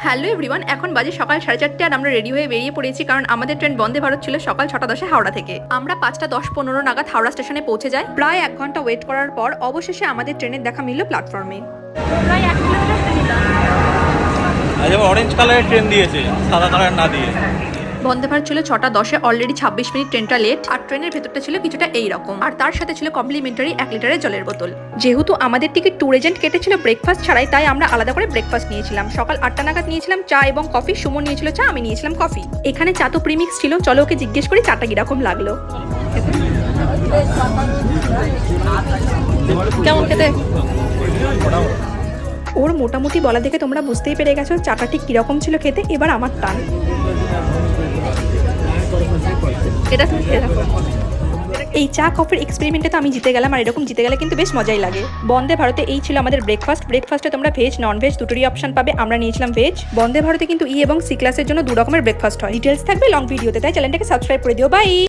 Hello everyone, এখন বাজে সকাল 4:30 আর আমরা রেডি হয়ে বেরিয়ে পড়েছি কারণ আমাদের ট্রেন বন্দে ভারত ছিল সকাল 6:10 হাওড়া থেকে। আমরা 5:10-15 নাগাদ হাওড়া স্টেশনে পৌঁছে যাই। প্রায় 1 ঘন্টা ওয়েট করার পর অবশেষে আমাদের ট্রেনের দেখা মিলল প্ল্যাটফর্মে। প্রায় 1 কিলোমিটার অরেঞ্জ কালারের ট্রেন দিয়েছে, সাদা কালার না দিয়ে। বন্দে ভারত ছিল 6:10, অলরেডি 26 মিনিট ট্রেনটা লেট। আর ট্রেনের ভেতরটা ছিল কিছুটা এইরকম, আর তার সাথে ছিল কমপ্লিমেন্টারি 1 লিটারের জলের বোতল। যেহেতু আমাদের টিকিট ট্যুর এজেন্ট কেটেছিল ব্রেকফাস্ট ছাড়াই, তাই আমরা আলাদা করে ব্রেকফাস্ট নিয়েছিলাম। সকাল 8টা নাগাদ নিয়েছিলাম চা এবং কফি। সুমন নিয়েছিল চা, আমি নিয়েছিলাম কফি। এখানে চা তো প্রিমিক্স ছিল, চলো ওকে জিজ্ঞেস করি চাটা কিরকম লাগলো। কেমন খেতে? ওর মোটামুটি বলা দেখে তোমরা বুঝতেই পেরে গেছো চাটা ঠিক কিরকম ছিল খেতে। এবার আমার টান। এটা তুমি খেয়ে দেখো। এই চা কফির এক্সপেরিমেন্টে তো আমি জিতে গেলাম, আর এরকম জিতে গেলে কিন্তু বেশ মজাই লাগে। বন্দে ভারতে এই ছিল আমাদের ব্রেকফাস্টে তোমরা ভেজ নন ভেজ দুটোরই অপশন পাবে। আমরা নিয়েছিলাম ভেজ। বন্দে ভারতে কিন্তু ই এবং সি ক্লাসের জন্য 2 রকমের ব্রেকফাস্ট হয়। ডিটেলস থাকবে লং ভিডিওতে, তাই চ্যানেলটাকে সাবস্ক্রাইব করে দিও। বাই।